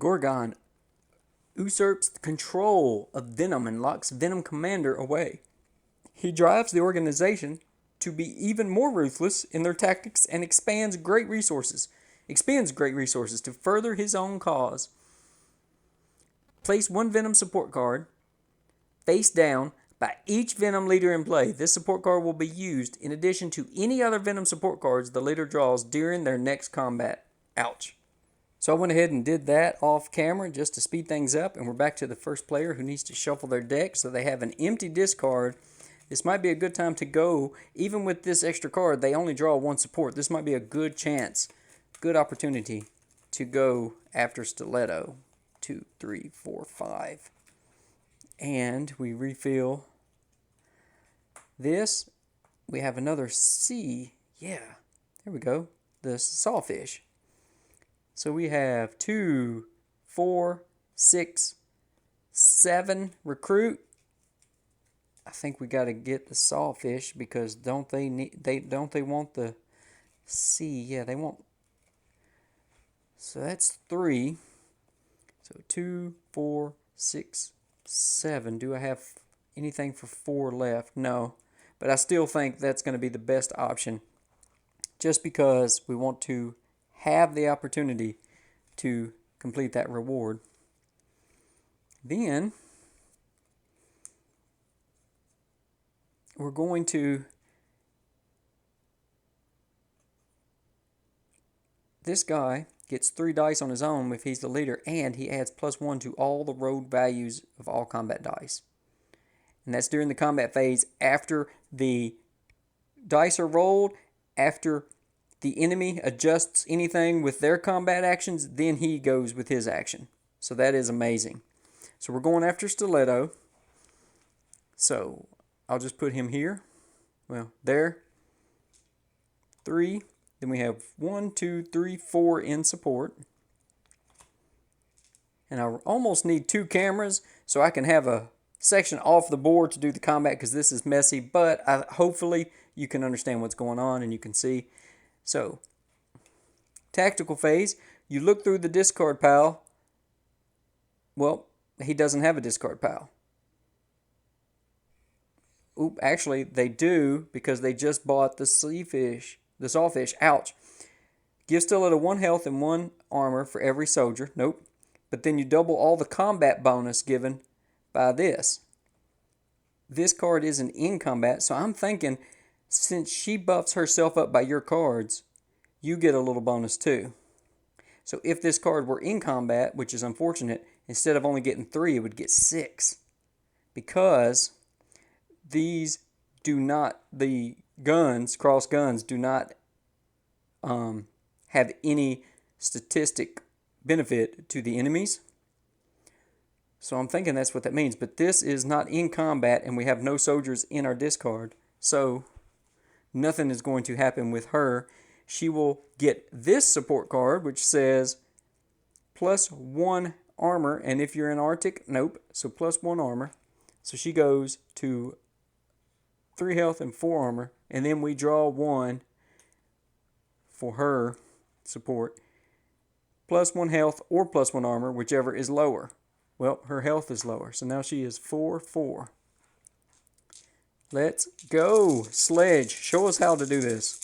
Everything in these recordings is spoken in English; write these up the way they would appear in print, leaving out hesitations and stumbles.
Gorgon usurps control of Venom and locks Venom Commander away. He drives the organization to be even more ruthless in their tactics and expends great resources to further his own cause. Place one Venom support card face down by each Venom leader in play. This support card will be used in addition to any other Venom support cards the leader draws during their next combat. Ouch. So I went ahead and did that off camera just to speed things up, and we're back to the first player who needs to shuffle their deck so they have an empty discard. This might be a good time to go. Even with this extra card, they only draw one support. This might be a good chance, good opportunity to go after Stiletto. 2, 3, 4, 5. And we refill this. We have another C. Yeah, there we go. The sawfish. So we have 2, 4, 6, 7 recruit. I think we got to get the sawfish because don't they want the C? Yeah, they want. So that's 3. So 2, 4, 6, 7. Do I have anything for 4 left? No. But I still think that's going to be the best option just because we want to have the opportunity to complete that reward. Then we're going to, this guy gets 3 dice on his own if he's the leader, and he adds +1 to all the rolled values of all combat dice. And that's during the combat phase after the dice are rolled, after the enemy adjusts anything with their combat actions, then he goes with his action. So that is amazing. So we're going after Stiletto. So I'll just put him here. Well, there. 3. Then we have 1, 2, 3, 4 in support. And I almost need 2 cameras so I can have a section off the board to do the combat because this is messy. But hopefully you can understand what's going on and you can see. So, tactical phase. You look through the discard pile. Well, he doesn't have a discard pile. Oop, actually, they do because they just bought the sawfish. Ouch. Give Stiletto 1 health and 1 armor for every soldier. Nope. But then you double all the combat bonus given by this. This card isn't in combat, so I'm thinking since she buffs herself up by your cards, you get a little bonus too. So if this card were in combat, which is unfortunate, instead of only getting 3, it would get 6. Because these do not, the guns, cross guns, do not have any statistic benefit to the enemies. So I'm thinking that's what that means. But this is not in combat and we have no soldiers in our discard. So nothing is going to happen with her. She will get this support card, which says +1 armor. And if you're in Arctic, nope. So +1 armor. So she goes to 3 health and 4 armor. And then we draw 1 for her support. +1 health or +1 armor, whichever is lower. Well, her health is lower. So now she is 4, 4. Let's go. Sledge. Show us how to do this.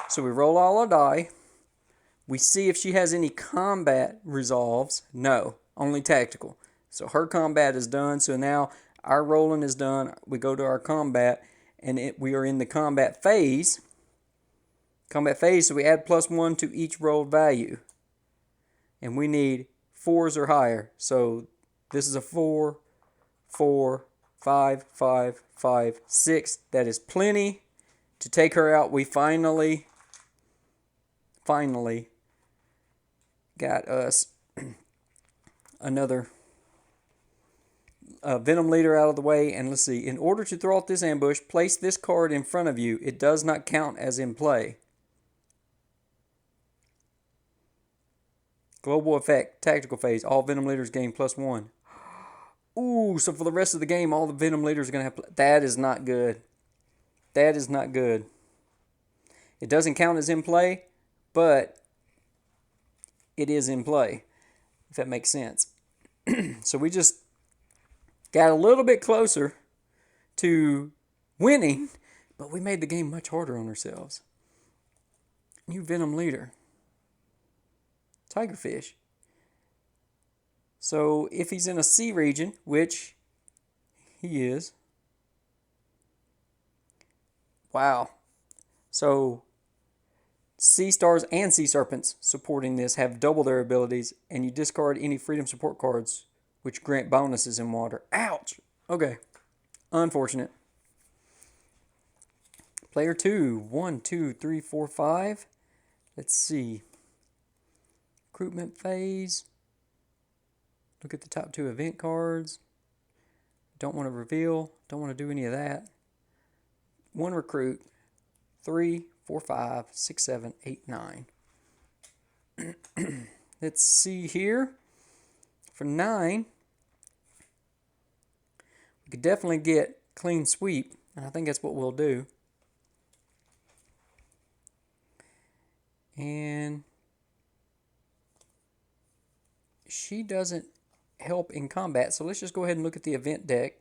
So we roll all our die. We see if she has any combat resolves. No, only tactical. So her combat is done. So now our rolling is done. We go to our combat, and we are in the combat phase. Combat phase, so we add +1 to each rolled value. And we need 4s or higher. So this is a 4, 4, 5, 5, 5, 6. That is plenty to take her out. We finally got us another Venom leader out of the way. And let's see. In order to throw out this ambush, place this card in front of you. It does not count as in play. Global effect, tactical phase. All Venom leaders gain +1. Ooh, so for the rest of the game, all the Venom leaders are going to have... That is not good. That is not good. It doesn't count as in play, but it is in play, if that makes sense. So we just got a little bit closer to winning, but we made the game much harder on ourselves. New Venom leader. Tigerfish. So if he's in a sea region, which he is. Wow. So sea stars and sea serpents supporting this have double their abilities, and you discard any freedom support cards which grant bonuses in water. Ouch. Okay. Unfortunate. Player 2. 1, 2, 3, 4, 5. Let's see. Recruitment phase. Look at the top 2 event cards. Don't want to reveal. Don't want to do any of that. 1 recruit. 3, 4, 5, 6, 7, 8, 9. Let's see here. For 9, we could definitely get clean sweep, and I think that's what we'll do. And she doesn't help in combat, so let's just go ahead and look at the event deck.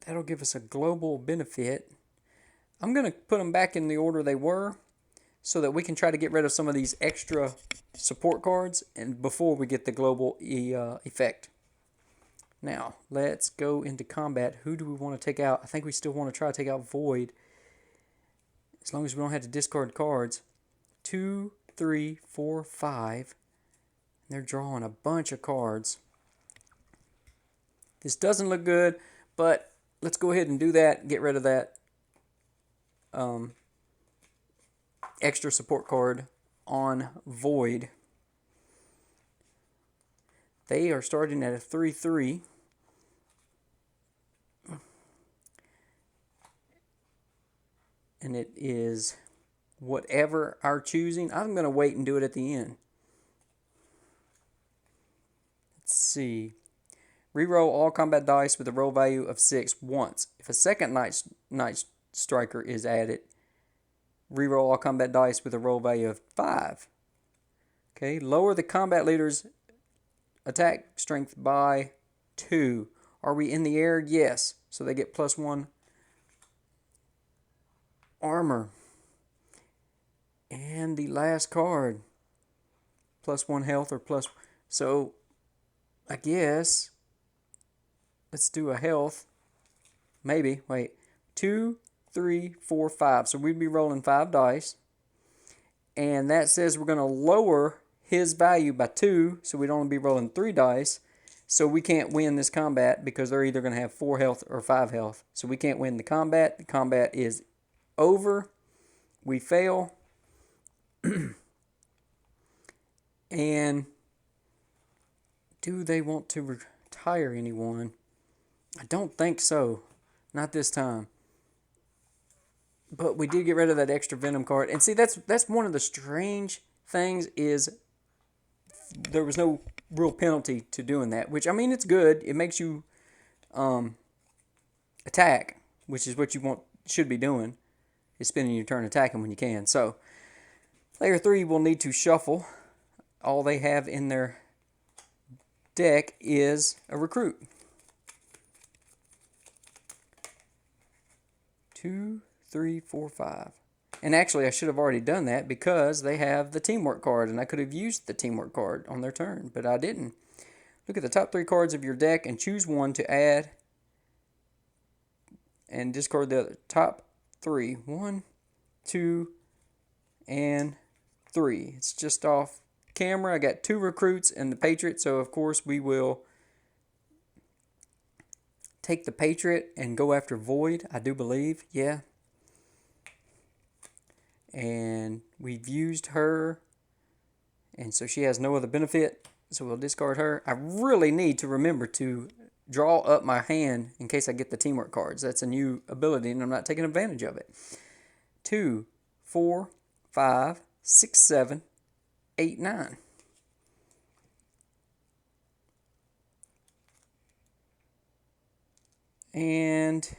That'll give us a global benefit. I'm going to put them back in the order they were so that we can try to get rid of some of these extra support cards and before we get the global effect. Now, let's go into combat. Who do we want to take out? I think we still want to try to take out Void, as long as we don't have to discard cards. 2, 3, 4, 5. They're drawing a bunch of cards. This doesn't look good, but let's go ahead and do that. Get rid of that extra support card on Void. They are starting at a 3-3. And it is whatever our choosing. I'm going to wait and do it at the end. Let's see. Reroll all combat dice with a roll value of 6 once. If a second Night Striker is added, reroll all combat dice with a roll value of 5. Okay, lower the combat leader's attack strength by 2. Are we in the air? Yes. So they get +1 armor. And the last card, +1 health or plus. So I guess let's do a health. Maybe. Wait. 2, 3, 4, 5. So we'd be rolling 5 dice. And that says we're going to lower his value by 2. So we'd only be rolling 3 dice. So we can't win this combat because they're either going to have 4 health or 5 health. So we can't win the combat. The combat is over. We fail. And do they want to retire anyone? I don't think so. Not this time. But we did get rid of that extra Venom card. And see, that's one of the strange things is there was no real penalty to doing that. Which, I mean, it's good. It makes you attack, which is what you should be doing, is spending your turn attacking when you can. So, player 3 will need to shuffle. All they have in their deck is a recruit. 2, 3, 4, 5. And actually, I should have already done that because they have the teamwork card, and I could have used the teamwork card on their turn, but I didn't. Look at the top 3 cards of your deck and choose one to add and discard the other. Top 3. 1, 2, and 3. It's just off camera. I got 2 recruits and the Patriot, so of course we will take the Patriot and go after Void, I do believe. Yeah. And we've used her, and so she has no other benefit, so we'll discard her. I really need to remember to draw up my hand in case I get the teamwork cards. That's a new ability, and I'm not taking advantage of it. 2, 4, 5, 6, 7, 8, 9. And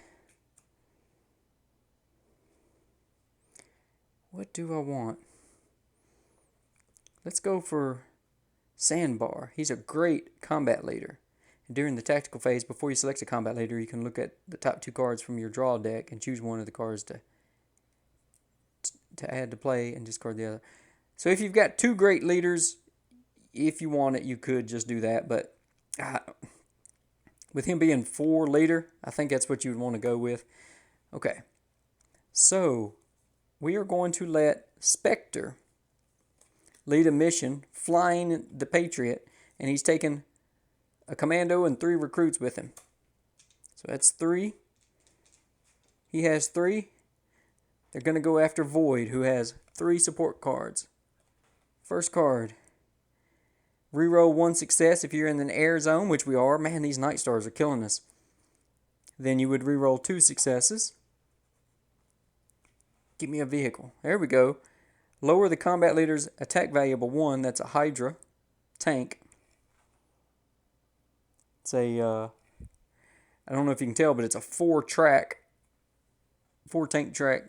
What do I want? Let's go for Sandbar. He's a great combat leader. And during the tactical phase, before you select a combat leader, you can look at the top 2 cards from your draw deck and choose one of the cards to add to play and discard the other. So if you've got 2 great leaders, if you want it, you could just do that. But with him being 4 leader, I think that's what you would want to go with. Okay. So we are going to let Spectre lead a mission flying the Patriot, and he's taking a commando and 3 recruits with him. So that's 3. He has 3. They're going to go after Void, who has 3 support cards. First card. Reroll 1 success if you're in an air zone, which we are. Man, these Night Stars are killing us. Then you would reroll 2 successes. Give me a vehicle. There we go. Lower the combat leader's attack value by 1. That's a Hydra tank. It's a, I don't know if you can tell, but it's a 4 tank track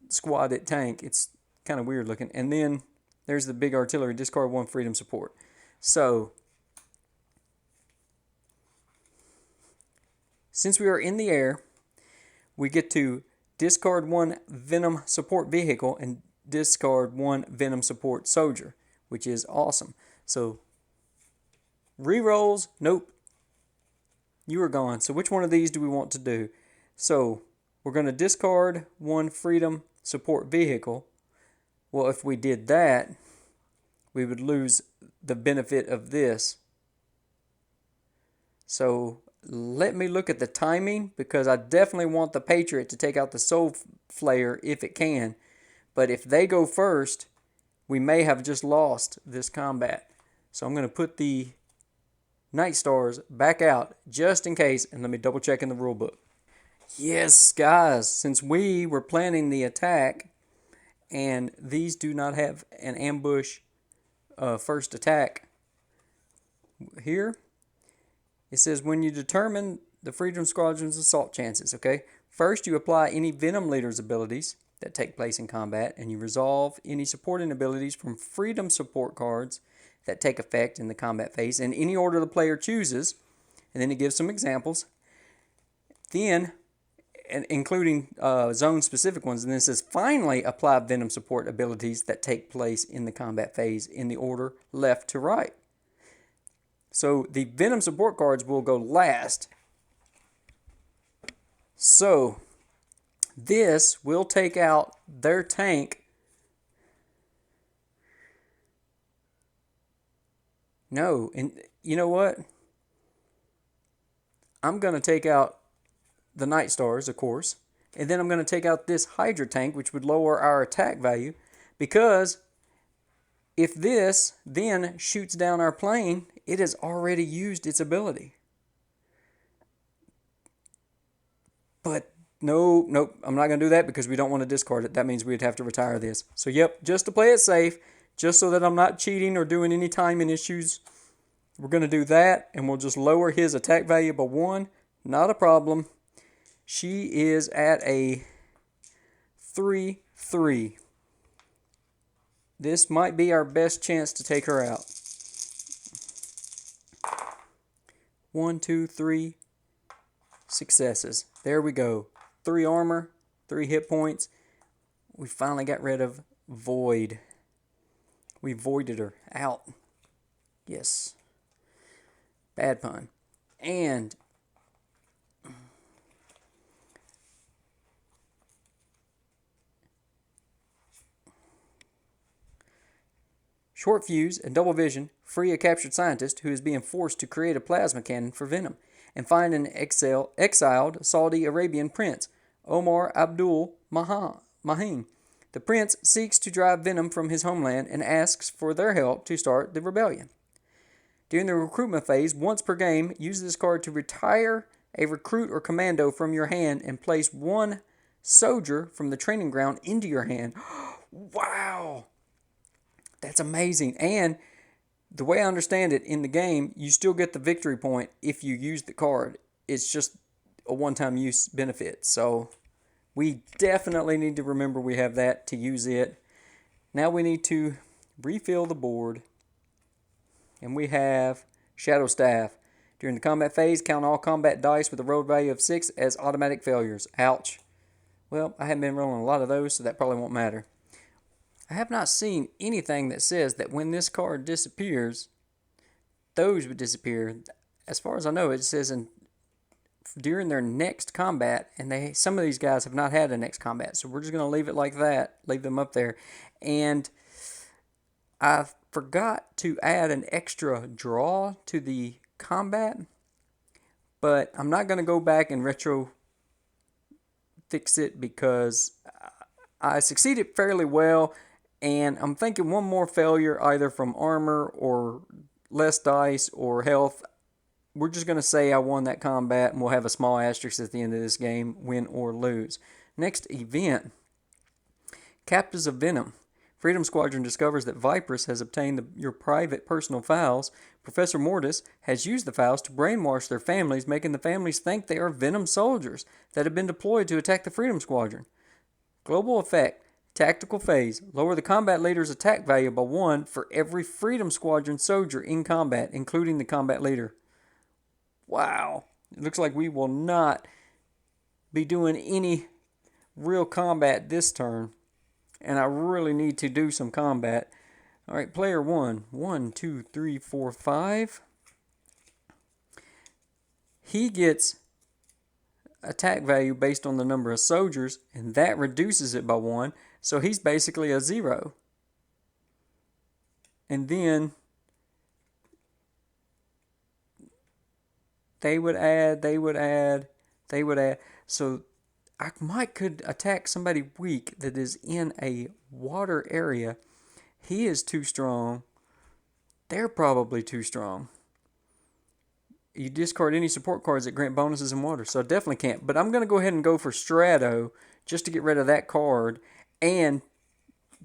squadded tank. It's kind of weird looking. And then there's the big artillery. Discard 1 freedom support. So, since we are in the air, we get to discard 1 Venom support vehicle and discard 1 Venom support soldier, which is awesome. So, rerolls, nope. You are gone. So which one of these do we want to do? So, we're going to discard 1 freedom support vehicle. Well, if we did that, we would lose the benefit of this. So, let me look at the timing, because I definitely want the Patriot to take out the Soul Flayer if it can. But if they go first, we may have just lost this combat. So I'm going to put the Night Stars back out just in case, and let me double check in the rule book. Yes, guys, since we were planning the attack, and these do not have an ambush first attack here, it says when you determine the Freedom Squadron's assault chances, okay? First, you apply any Venom Leader's abilities that take place in combat, and you resolve any supporting abilities from Freedom support cards that take effect in the combat phase in any order the player chooses. And then it gives some examples. Then, including zone-specific ones, and then it says, finally, apply Venom support abilities that take place in the combat phase in the order left to right. So the Venom support cards will go last. So this will take out their tank. No, and you know what? I'm going to take out the Night Stars, of course. And then I'm going to take out this Hydra tank, which would lower our attack value. Because if this then shoots down our plane, it has already used its ability. But nope, I'm not going to do that because we don't want to discard it. That means we'd have to retire this. So yep, just to play it safe, just so that I'm not cheating or doing any timing issues, we're going to do that, and we'll just lower his attack value by 1. Not a problem. She is at a 3-3. This might be our best chance to take her out. 1, 2, 3 successes. There we go. 3 armor, 3 hit points. We finally got rid of Void. We voided her out. Yes. Bad pun. And Short Fuse and Double Vision free a captured scientist who is being forced to create a plasma cannon for Venom, and find an exiled Saudi Arabian prince, Omar Abdul Mahim. The prince seeks to drive Venom from his homeland and asks for their help to start the rebellion. During the recruitment phase, once per game, use this card to retire a recruit or commando from your hand and place 1 soldier from the training ground into your hand. Wow! That's amazing. And the way I understand it, in the game, you still get the victory point if you use the card. It's just a one-time use benefit. So, We definitely need to remember we have that to use it. Now we need to refill the board. And we have Shadow Staff. During the combat phase, count all combat dice with a rolled value of 6 as automatic failures. Ouch. Well, I haven't been rolling a lot of those, so that probably won't matter. I have not seen anything that says that when this card disappears, those would disappear. As far as I know, it says during their next combat, and some of these guys have not had a next combat, so we're just going to leave it like that, leave them up there. And I forgot to add an extra draw to the combat, but I'm not going to go back and retro fix it because I succeeded fairly well, and I'm thinking one more failure either from armor or less dice or health. We're just going to say I won that combat, and we'll have a small asterisk at the end of this game, win or lose. Next event, Captives of Venom. Freedom Squadron discovers that Viperous has obtained your private personal files. Professor Mortis has used the files to brainwash their families, making the families think they are Venom soldiers that have been deployed to attack the Freedom Squadron. Global effect, tactical phase, lower the combat leader's attack value by 1 for every Freedom Squadron soldier in combat, including the combat leader. Wow. It looks like we will not be doing any real combat this turn. And I really need to do some combat. Alright, player 1. 1, 2, 3, 4, 5. He gets attack value based on the number of soldiers, and that reduces it by 1. So he's basically a 0. And then they would add. So I could attack somebody weak that is in a water area. He is too strong. They're probably too strong. You discard any support cards that grant bonuses in water, so I definitely can't. But I'm going to go ahead and go for Strato just to get rid of that card. And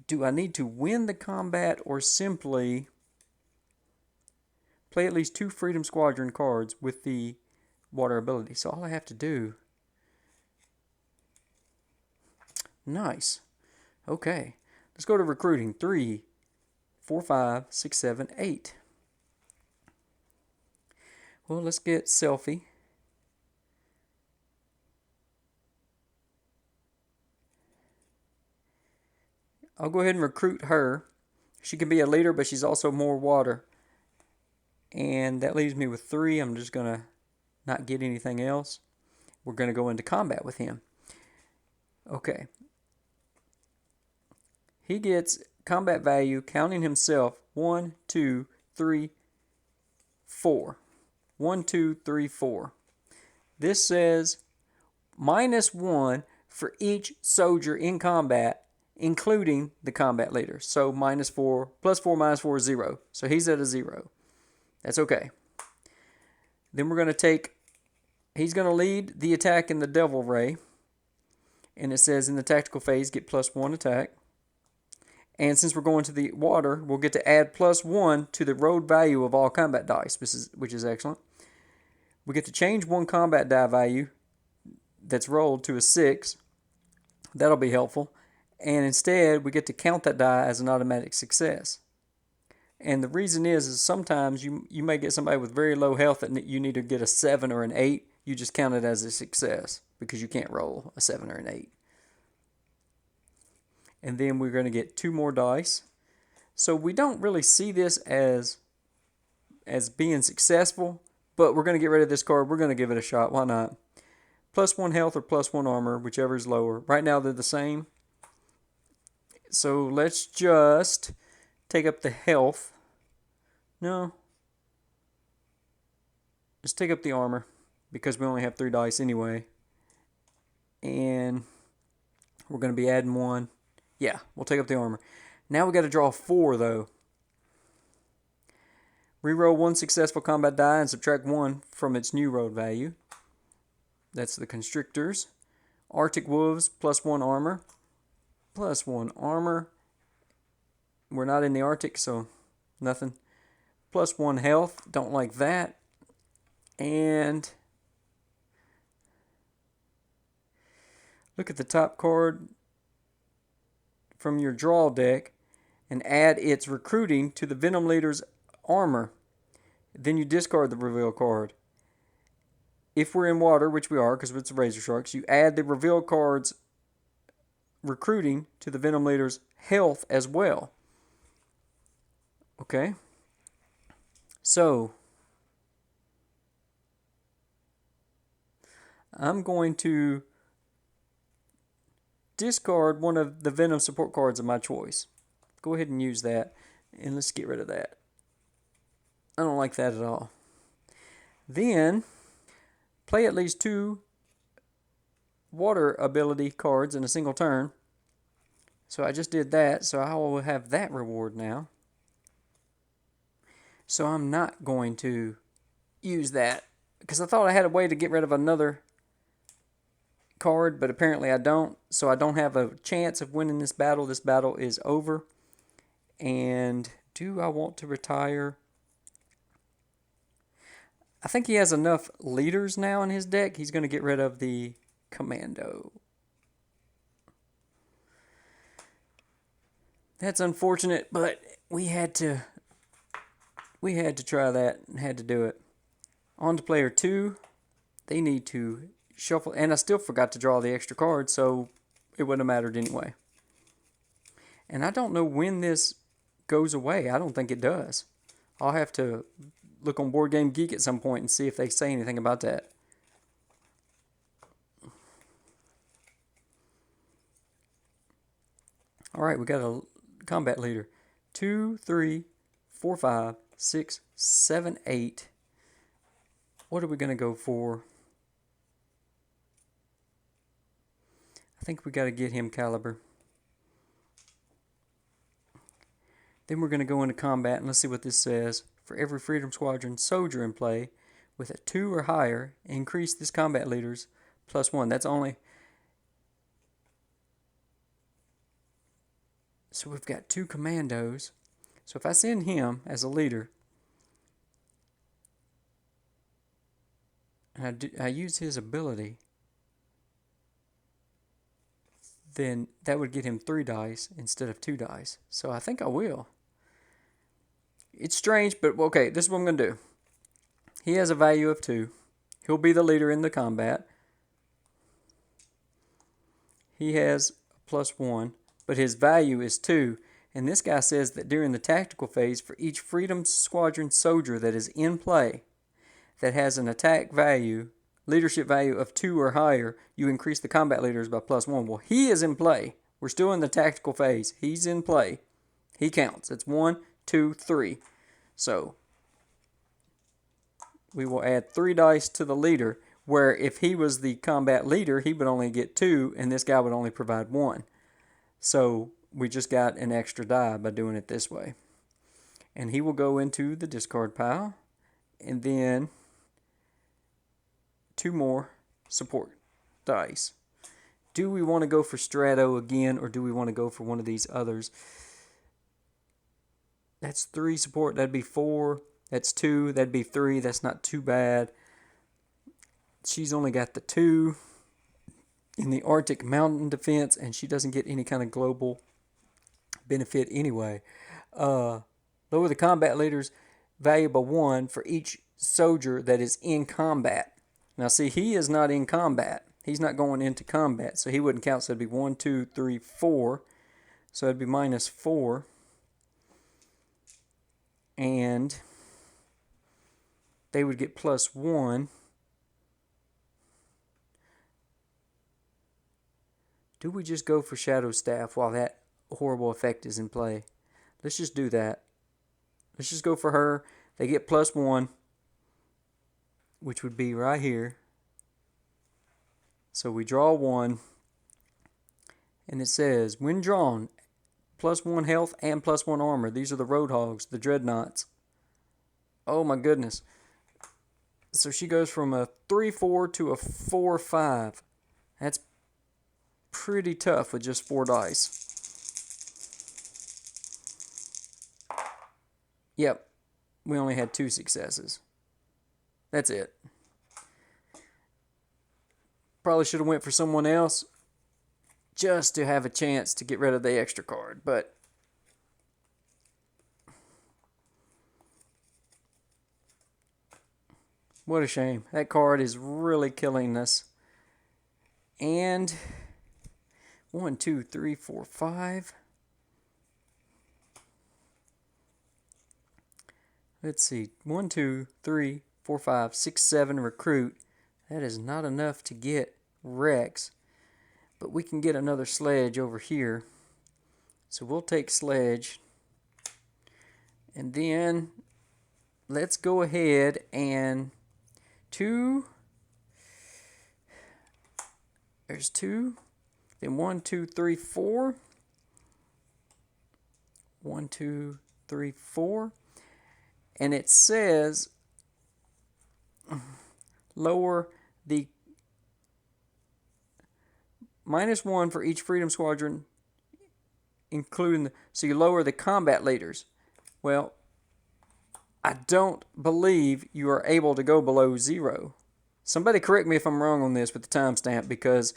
do I need to win the combat or simply play at least 2 Freedom Squadron cards with the water ability? So all I have to do... Nice. Okay. Let's go to recruiting. 3, 4, 5, 6, 7, 8. Well, let's get Selfie. I'll go ahead and recruit her. She can be a leader, but she's also more water. And that leaves me with 3. I'm just going to not get anything else. We're going to go into combat with him. Okay. He gets combat value, counting himself, 1, 2, 3, 4. 1, 2, 3, 4. This says -1 for each soldier in combat, including the combat leader. So -4, +4, -4 is 0. So he's at a 0. That's okay. Then we're going to take, he's going to lead the attack in the Devil Ray. And it says in the tactical phase, get +1 attack. And since we're going to the water, we'll get to add +1 to the rolled value of all combat dice, which is excellent. We get to change 1 combat die value that's rolled to a 6. That'll be helpful. And instead, we get to count that die as an automatic success. And the reason is sometimes you may get somebody with very low health that you need to get a 7 or an 8. You just count it as a success because you can't roll a 7 or an 8. And then we're going to get 2 more dice. So we don't really see this as being successful, but we're going to get rid of this card. We're going to give it a shot. Why not? +1 health or +1 armor, whichever is lower. Right now they're the same. So let's just take up the health. No. Let's take up the armor because we only have 3 dice anyway. And we're going to be adding 1. Yeah, we'll take up the armor. Now we got to draw 4 though. Reroll 1 successful combat die and subtract 1 from its new rolled value. That's the constrictors. Arctic Wolves, +1 armor. +1 armor. We're not in the Arctic, so nothing. +1 health. Don't like that. And look at the top card from your draw deck and add its recruiting to the Venom Leader's armor. Then you discard the reveal card. If we're in water, which we are because it's Razor Sharks, you add the reveal card's recruiting to the Venom Leader's health as well. Okay? So, I'm going to discard one of the Venom support cards of my choice. Go ahead and use that, and let's get rid of that. I don't like that at all. Then, play at least 2 water ability cards in a single turn. So I just did that, so I will have that reward now. So I'm not going to use that, because I thought I had a way to get rid of another card, but apparently I don't. So I don't have a chance of winning this battle. This battle is over. And do I want to retire? I think he has enough leaders now in his deck. He's going to get rid of the commando. That's unfortunate, but we had to try that and had to do it. On to player 2. They need to shuffle, and I still forgot to draw the extra card, so it wouldn't have mattered anyway. And I don't know when this goes away. I don't think it does. I'll have to look on Board Game Geek at some point and see if they say anything about that. Alright, we got a combat leader. 2, 3, 4, 5, 6, 7, 8. What are we going to go for? I think we got to get him caliber. Then we're going to go into combat, and let's see what this says. For every Freedom Squadron soldier in play with a 2 or higher, increase this combat leader's +1. That's only... So we've got 2 commandos. So if I send him as a leader, and I use his ability, then that would get him 3 dice instead of 2 dice. So I think I will. It's strange, but okay, this is what I'm going to do. He has a value of 2. He'll be the leader in the combat. He has +1, but his value is 2. And this guy says that during the tactical phase, for each Freedom Squadron soldier that is in play that has an attack value, leadership value of 2 or higher, you increase the combat leaders by +1. Well, he is in play. We're still in the tactical phase. He's in play. He counts. It's 1, 2, 3. So we will add 3 dice to the leader, where if he was the combat leader, he would only get 2, and this guy would only provide 1. So we just got an extra die by doing it this way. And he will go into the discard pile, and then 2 more support dice. Do we want to go for Strato again, or do we want to go for one of these others? That's 3 support. That'd be 4. That's 2. That'd be 3. That's not too bad. She's only got the 2 in the Arctic Mountain Defense, and she doesn't get any kind of global benefit anyway. Lower the combat leader's value by 1 for each soldier that is in combat. Now see, he is not in combat. He's not going into combat, so he wouldn't count. So it'd be 1, 2, 3, 4. So it'd be -4. And they would get +1. Do we just go for Shadow Staff while that horrible effect is in play? Let's just do that. Let's just go for her. They get +1, which would be right here. So we draw 1, and it says, when drawn, +1 health and +1 armor. These are the Roadhogs, the Dreadnoughts. Oh my goodness. So she goes from a 3-4 to a 4-5. That's pretty tough with just 4 dice. Yep, we only had 2 successes. That's it. Probably should have went for someone else. just to have a chance to get rid of the extra card. But what a shame. That card is really killing us. And 1, 2, 3, 4, 5. Let's see. 1, 2, 3, 4, 5, 6, 7 recruit. That is not enough to get Rex. But we can get another Sledge over here. So we'll take Sledge. And then let's go ahead and there's 2. Then 1, 2, 3, 4. 1, 2, 3, 4. And it says lower the -1 for each Freedom Squadron, including so you lower the combat leaders. Well, I don't believe you are able to go below 0. Somebody correct me if I'm wrong on this with the timestamp, because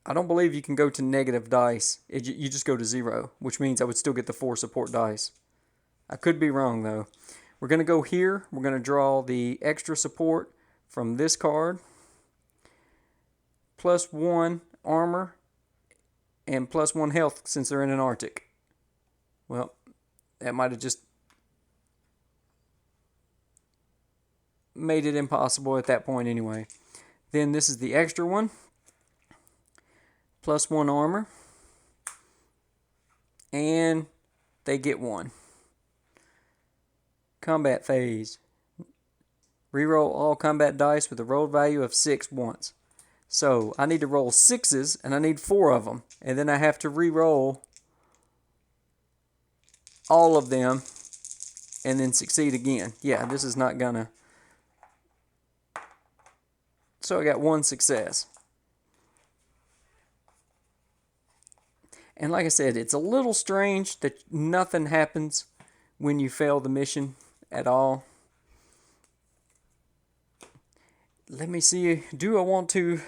I don't believe you can go to negative dice. You just go to 0, which means I would still get the 4 support dice. I could be wrong, though. We're going to go here. We're going to draw the extra support from this card. +1 armor and +1 health since they're in an Arctic. Well, that might have just made it impossible at that point anyway. Then this is the extra one. +1 armor. And they get 1. Combat phase. Reroll all combat dice with a roll value of 6 once. So I need to roll 6s, and I need 4 of them. And then I have to re-roll all of them and then succeed again. Yeah, this is not gonna... So I got 1 success. And like I said, it's a little strange that nothing happens when you fail the mission at all. Let me see. Do I want to...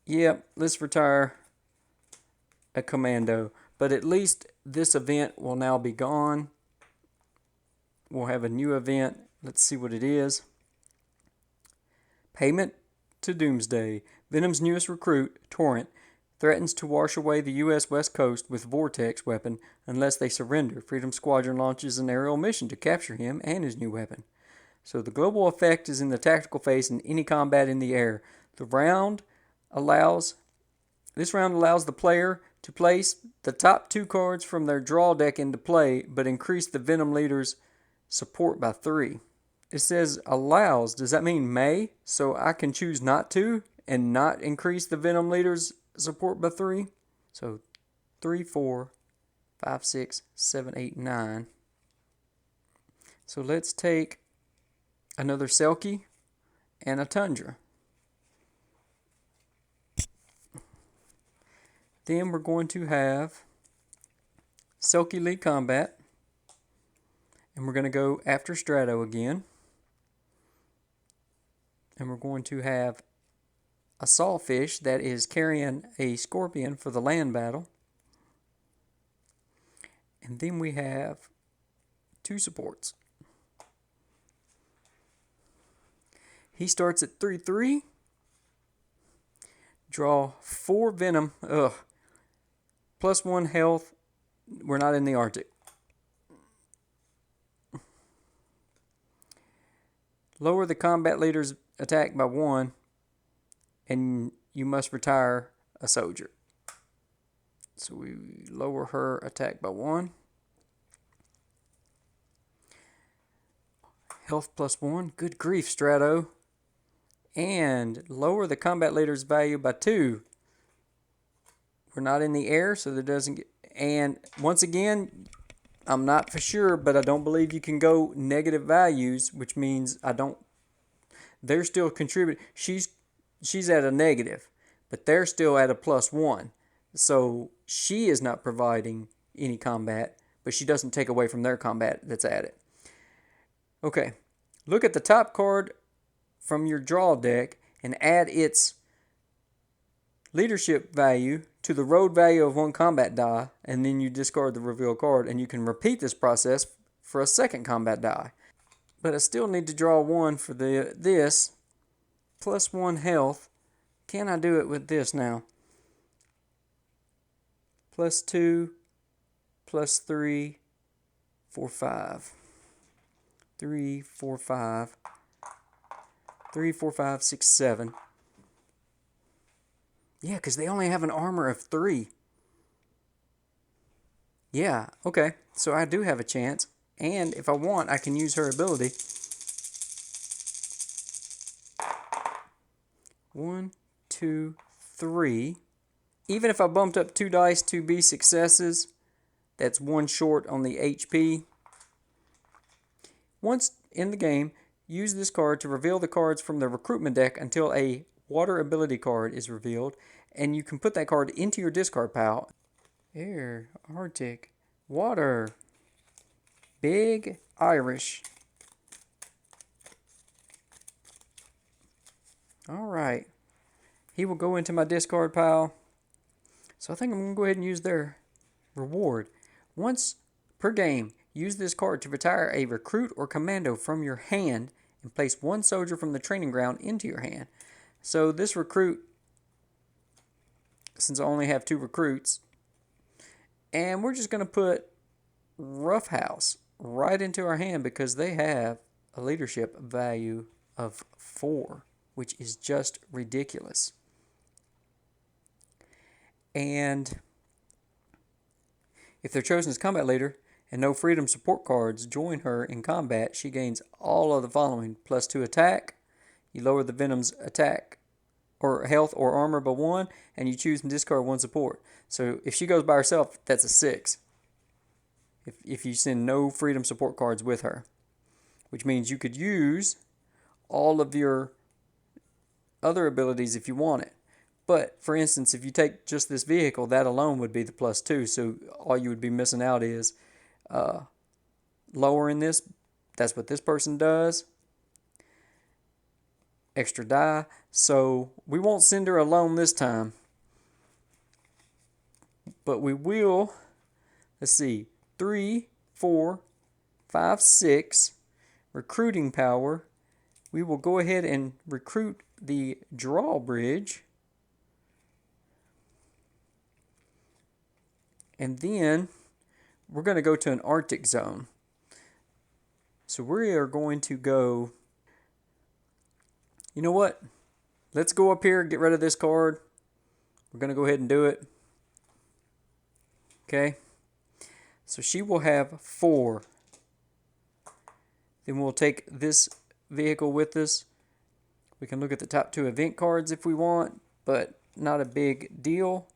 yeah, let's retire a commando. But at least this event will now be gone. We'll have a new event. Let's see what it is. Payment to Doomsday. Venom's newest recruit, Torrent, threatens to wash away the U.S. West Coast with Vortex weapon unless they surrender. Freedom Squadron launches an aerial mission to capture him and his new weapon. So the global effect is in the tactical phase in any combat in the air. This round allows the player to place the top 2 cards from their draw deck into play, but increase the Venom leader's support by 3. It says allows. Does that mean may? So I can choose not to and not increase the Venom leader's support by 3? So 3, 4, 5, 6, 7, 8, 9. So let's take another Selkie and a Tundra. Then we're going to have Selkie lead combat. And we're going to go after Strato again. And we're going to have a Sawfish that is carrying a Scorpion for the land battle. And then we have 2 supports. He starts at 3/3. Draw 4 Venom. +1 health. We're not in the Arctic. Lower the combat leader's attack by 1. And you must retire a soldier. So we lower her attack by 1. Health +1. Good grief, Strato. And lower the combat leader's value by 2. We're not in the air, so there doesn't get... And once again, I'm not for sure, but I don't believe you can go negative values, which means they're still contributing. She's at a negative, but they're still at a +1. So she is not providing any combat, but she doesn't take away from their combat that's added. Okay, look at the top card from your draw deck and add its leadership value to the road value of one combat die, and then you discard the reveal card, and you can repeat this process for a second combat die. But I still need to draw one for this, plus 1 health. Can I do it with this now? Plus 2, plus 3, 4, 5. 3, 4, 5. 3, 4, 5, 6, 7. Yeah, because they only have an armor of 3. Yeah, okay. So I do have a chance. And if I want, I can use her ability. 1, 2, 3. Even if I bumped up 2 dice to be successes, that's 1 short on the HP. Once in the game, use this card to reveal the cards from the recruitment deck until a water ability card is revealed, and you can put that card into your discard pile. Air, Arctic, water, big Irish. Alright, he will go into my discard pile. So I think I'm going to go ahead and use their reward. Once per game, use this card to retire a recruit or commando from your hand and place 1 soldier from the training ground into your hand. So this recruit, since I only have 2 recruits, and we're just going to put Roughhouse right into our hand because they have a leadership value of 4, which is just ridiculous. And if they're chosen as combat leader and no freedom support cards join her in combat, she gains all of the following: plus 2 attack, you lower the Venom's attack or health or armor by 1, and you choose and discard 1 support. So if she goes by herself, that's a 6. If you send no freedom support cards with her, which means you could use all of your other abilities if you want it. But, for instance, if you take just this vehicle, that alone would be the plus 2. So all you would be missing out is lowering this. That's what this person does. Extra die. So we won't send her alone this time. But we will, let's see, 3, 4, 5, 6. Recruiting power. We will go ahead and recruit the drawbridge. And then we're going to go to an Arctic zone. So we are going to go, you know what? Let's go up here, get rid of this card. We're going to go ahead and do it. Okay. So she will have 4. Then we'll take this vehicle with us. We can look at the top 2 event cards if we want, but not a big deal.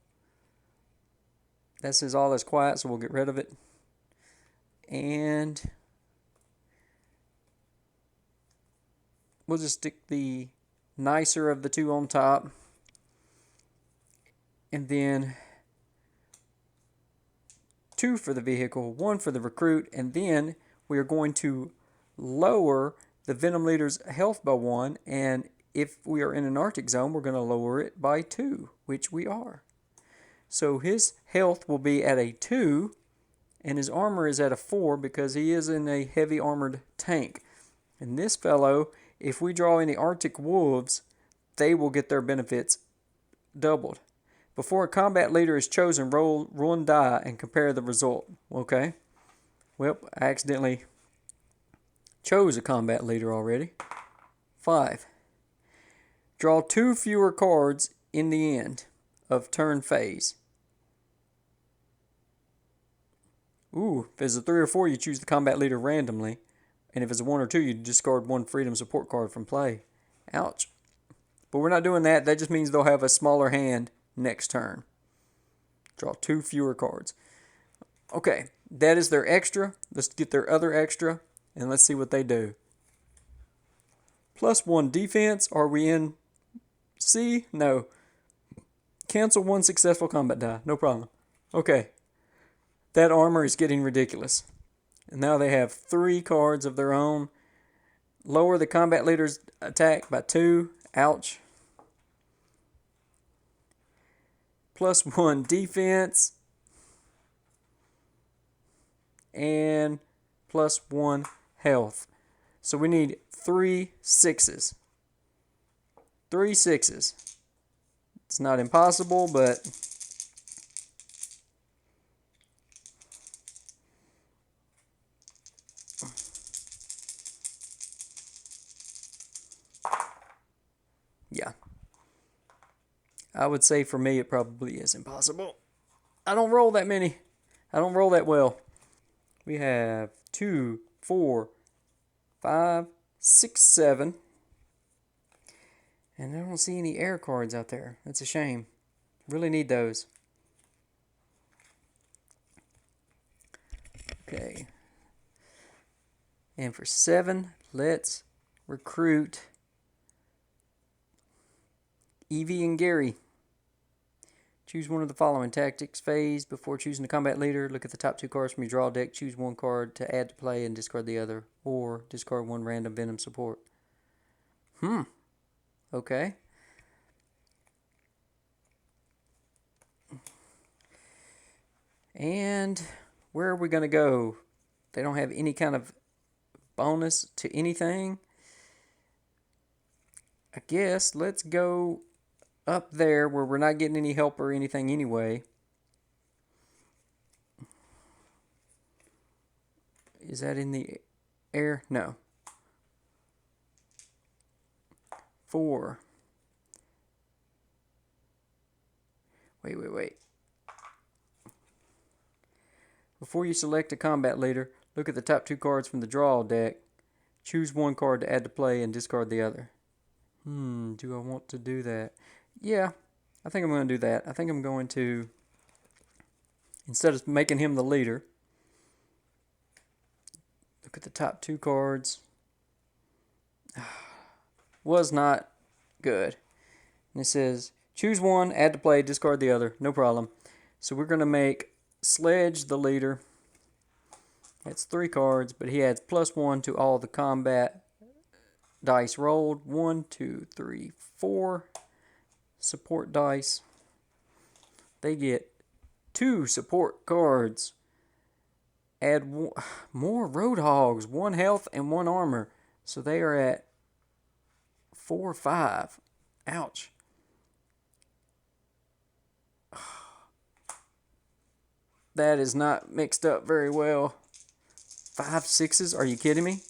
This is all that's quiet, so we'll get rid of it. And we'll just stick the nicer of the 2 on top. And then 2 for the vehicle, 1 for the recruit, and then we are going to lower the Venom Leader's health by 1, and if we are in an Arctic zone, we're going to lower it by 2, which we are. So his health will be at a 2, and his armor is at a 4 because he is in a heavy armored tank. And this fellow, if we draw any Arctic wolves, they will get their benefits doubled. Before a combat leader is chosen, roll 1 die and compare the result. Okay. Well, I accidentally chose a combat leader already. 5. Draw 2 fewer cards in the end of turn phase. Ooh, if it's a 3 or 4, you choose the combat leader randomly. And if it's a 1 or 2, you discard 1 freedom support card from play. Ouch. But we're not doing that. That just means they'll have a smaller hand next turn. Draw 2 fewer cards. Okay, that is their extra. Let's get their other extra, and let's see what they do. Plus 1 defense. Are we in C? No. Cancel 1 successful combat die. No problem. Okay. That armor is getting ridiculous. And now they have 3 cards of their own. Lower the combat leader's attack by 2. Ouch. +1 defense, and +1 health. So we need 3 6s. 3 6s. It's not impossible, but yeah. I would say for me it probably is impossible. I don't roll that many. I don't roll that well. We have 2, 4, 5, 6, 7. And I don't see any air cards out there. That's a shame. Really need those. Okay. And for 7, let's recruit Evie and Gary. Choose one of the following tactics phase. Before choosing a combat leader, look at the top 2 cards from your draw deck. Choose one card to add to play and discard the other. Or discard one random Venom support. Okay. And where are we going to go? They don't have any kind of bonus to anything. I guess let's go up there where we're not getting any help or anything anyway. Is that in the air? No. 4. Wait. Before you select a combat leader, look at the top 2 cards from the draw deck. Choose one card to add to play and discard the other. Do I want to do that? Yeah, I think I'm going to do that. I think I'm going to, instead of making him the leader, look at the top 2 cards. Was not good. And it says, choose one, add to play, discard the other. No problem. So we're going to make Sledge the leader. That's 3 cards, but he adds +1 to all the combat dice rolled. 1, 2, 3, 4 support dice. They get 2 support cards. Add more Roadhogs, 1 health and 1 armor. So they are at 4, 5. Ouch. That is not mixed up very well. 5 6s? Are you kidding me?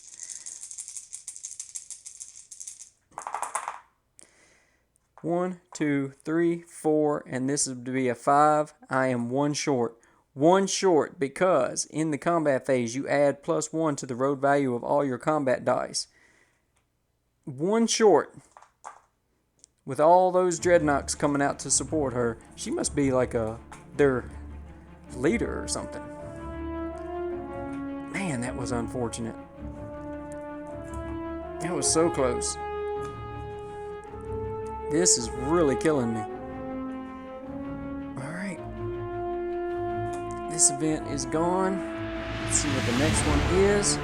One, 2, 3, 4, and this is to be a 5. I am 1 short. 1 short because in the combat phase you add +1 to the road value of all your combat dice. 1 short. With all those dreadnoks coming out to support her, she must be like their leader or something. Man, that was unfortunate. That was so close. This is really killing me. Alright. This event is gone. Let's see what the next one is.